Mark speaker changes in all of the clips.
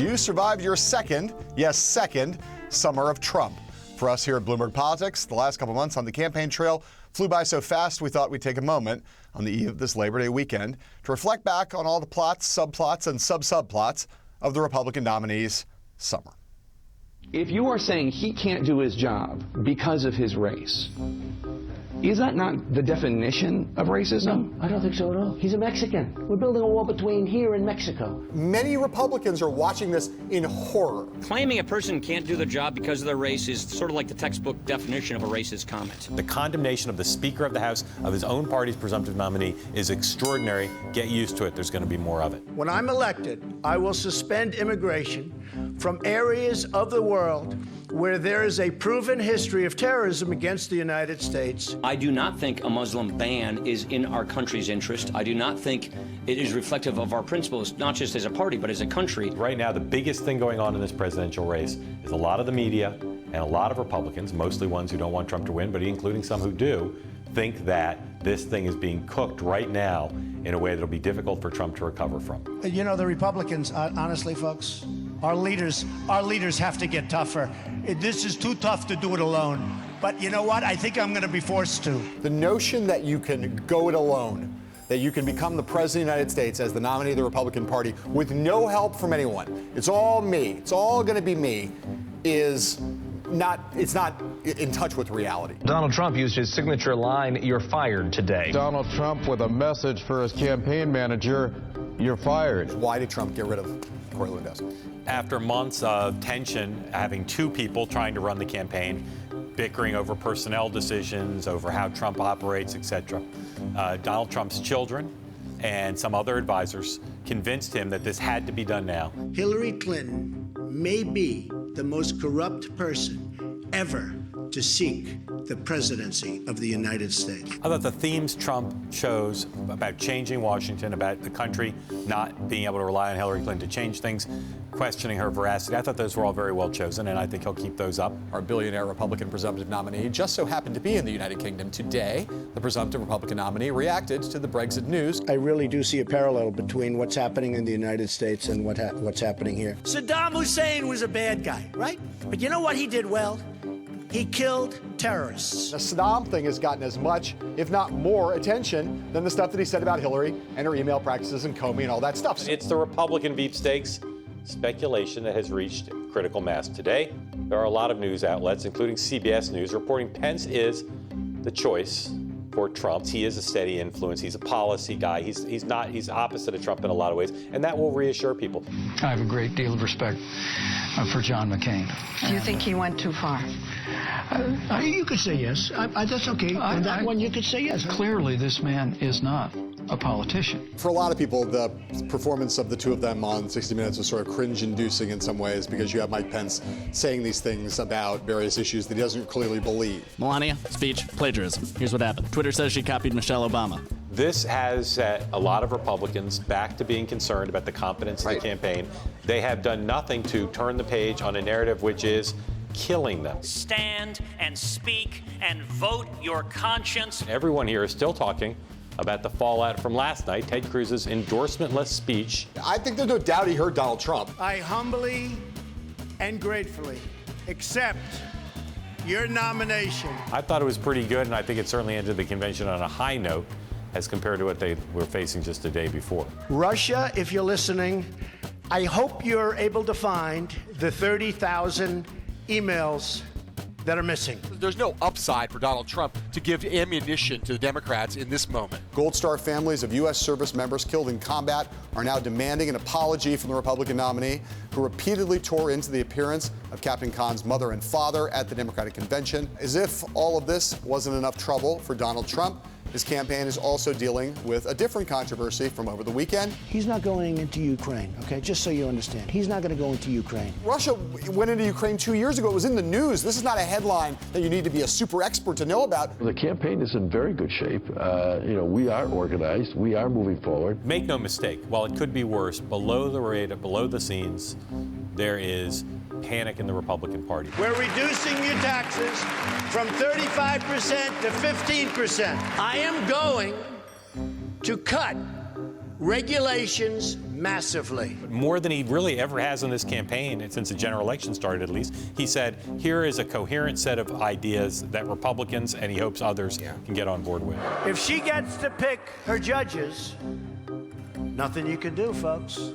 Speaker 1: You survived your second, yes, second, summer of Trump. For us here at Bloomberg Politics, the last couple months on the campaign trail flew by so fast we thought we'd take a moment on the eve of this Labor Day weekend to reflect back on all the plots, subplots, and sub-subplots of the Republican nominee's summer.
Speaker 2: If you are saying he can't do his job because of his race, is that not the definition of racism?
Speaker 3: No, I don't think so at all. He's a Mexican. We're building a wall between here and Mexico.
Speaker 1: Many Republicans are watching this in horror.
Speaker 4: Claiming a person can't do the job because of their race is sort of like the textbook definition of a racist comment.
Speaker 5: The condemnation of the Speaker of the House of his own party's presumptive nominee is extraordinary. Get used to it. There's going to be more of it.
Speaker 6: When I'm elected, I will suspend immigration from areas of the world where there is a proven history of terrorism against the United States.
Speaker 4: I do not think a Muslim ban is in our country's interest. I do not think it is reflective of our principles, not just as a party, but as a country.
Speaker 5: Right now, the biggest thing going on in this presidential race is a lot of the media and a lot of Republicans, mostly ones who don't want Trump to win, but including some who do, think that this thing is being cooked right now in a way that'll be difficult for Trump to recover from.
Speaker 6: You know, the Republicans, honestly, folks, our leaders have to get tougher. This is too tough to do it alone. But you know what? I think I'm going to be forced to.
Speaker 1: The notion that you can go it alone, that you can become the President of the United States as the nominee of the Republican Party with no help from anyone, it's all me, it's all going to be me, it's not in touch with reality.
Speaker 7: Donald Trump used his signature line, "You're fired," today.
Speaker 8: Donald Trump with a message for his campaign manager, "You're fired."
Speaker 1: Why did Trump get rid of Corey Lewandowski?
Speaker 5: After months of tension, having two people trying to run the campaign, bickering over personnel decisions, over how Trump operates, etc., Donald Trump's children and some other advisors convinced him that this had to be done now.
Speaker 6: Hillary Clinton may be the most corrupt person ever to seek the presidency of the United States.
Speaker 5: I thought the themes Trump chose about changing Washington, about the country not being able to rely on Hillary Clinton to change things, questioning her veracity, I thought those were all very well chosen, and I think he'll keep those up.
Speaker 1: Our billionaire Republican presumptive nominee just so happened to be in the United Kingdom today. The presumptive Republican nominee reacted to the Brexit news.
Speaker 6: I really do see a parallel between what's happening in the United States and what's happening here. Saddam Hussein was a bad guy, right? But you know what he did well? He killed terrorists.
Speaker 1: The Saddam thing has gotten as much, if not more, attention than the stuff that he said about Hillary and her email practices and Comey and all that stuff.
Speaker 5: It's the Republican sweepstakes speculation that has reached critical mass today. There are a lot of news outlets, including CBS News, reporting Pence is the choice for Trump. He is a steady influence. He's a policy guy. He's opposite of Trump in a lot of ways, and that will reassure people.
Speaker 9: I have a great deal of respect for John McCain.
Speaker 10: Do you think he went too far?
Speaker 3: You could say yes. That's okay. On that one, you could say yes.
Speaker 9: Clearly, this man is not a politician.
Speaker 1: For a lot of people, the performance of the two of them on 60 Minutes was sort of cringe-inducing in some ways because you have Mike Pence saying these things about various issues that he doesn't clearly believe.
Speaker 11: Melania, speech, plagiarism. Here's what happened. Twitter says she copied Michelle Obama.
Speaker 5: This has set a lot of Republicans back to being concerned about the competence of the campaign. They have done nothing to turn the page on a narrative which is killing them.
Speaker 12: Stand and speak and vote your conscience.
Speaker 5: Everyone here is still talking about the fallout from last night, Ted Cruz's endorsement-less speech.
Speaker 1: I think there's no doubt he heard Donald Trump.
Speaker 6: I humbly and gratefully accept your nomination.
Speaker 5: I thought it was pretty good, and I think it certainly ended the convention on a high note as compared to what they were facing just a day before.
Speaker 6: Russia, if you're listening, I hope you're able to find the 30,000 emails that are missing.
Speaker 13: There's no upside for Donald Trump to give ammunition to the Democrats in this moment.
Speaker 1: Gold Star families of U.S. service members killed in combat are now demanding an apology from the Republican nominee, who repeatedly tore into the appearance of Captain Khan's mother and father at the Democratic convention. As if all of this wasn't enough trouble for Donald Trump, his campaign is also dealing with a different controversy from over the weekend.
Speaker 3: He's not going into Ukraine, okay? Just so you understand. He's not going to go into Ukraine.
Speaker 1: Russia went into Ukraine 2 years ago. It was in the news. This is not a headline that you need to be a super expert to know about.
Speaker 14: The campaign is in very good shape. We are organized. We are moving forward.
Speaker 5: Make no mistake, while it could be worse, below the radar, below the scenes, there is panic in the Republican Party.
Speaker 6: We're reducing your taxes from 35% to 15%. I am going to cut regulations, massively.
Speaker 5: More than he really ever has in this campaign, and since the general election started at least, he said, here is a coherent set of ideas that Republicans and he hopes others can get on board with.
Speaker 6: If she gets to pick her judges, nothing you can do, folks.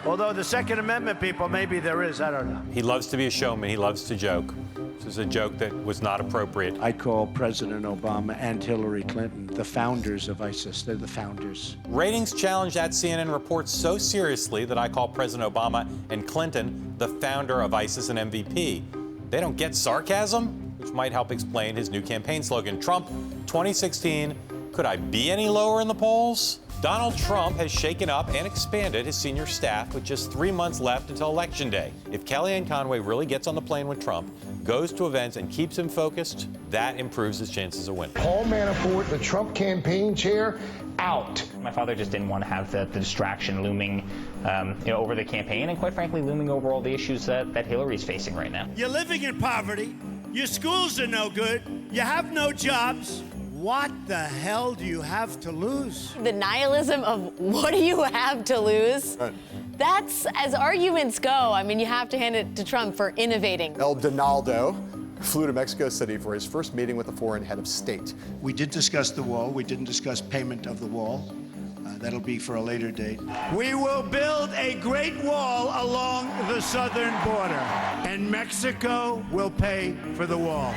Speaker 6: Although the Second Amendment people, maybe there is, I don't know.
Speaker 5: He loves to be a showman. He loves to joke. This is a joke that was not appropriate.
Speaker 6: I call President Obama and Hillary Clinton the founders of ISIS. They're the founders.
Speaker 5: Ratings challenge that CNN report so seriously that I call President Obama and Clinton the founder of ISIS and MVP. They don't get sarcasm, which might help explain his new campaign slogan, Trump 2016, could I be any lower in the polls? Donald Trump has shaken up and expanded his senior staff with just 3 months left until Election Day. If Kellyanne Conway really gets on the plane with Trump, goes to events and keeps him focused, that improves his chances of winning.
Speaker 15: Paul Manafort, the Trump campaign chair, out.
Speaker 16: My father just didn't want to have the distraction looming over the campaign and quite frankly looming over all the issues that Hillary's facing right now.
Speaker 6: You're living in poverty. Your schools are no good. You have no jobs. What the hell do you have to lose?
Speaker 17: The nihilism of what do you have to lose?
Speaker 1: Right.
Speaker 17: That's, as arguments go, I mean, you have to hand it to Trump for innovating.
Speaker 1: El Donaldo flew to Mexico City for his first meeting with the foreign head of state.
Speaker 3: We did discuss the wall. We didn't discuss payment of the wall. That'll be for a later date.
Speaker 6: We will build a great wall along the southern border, and Mexico will pay for the wall.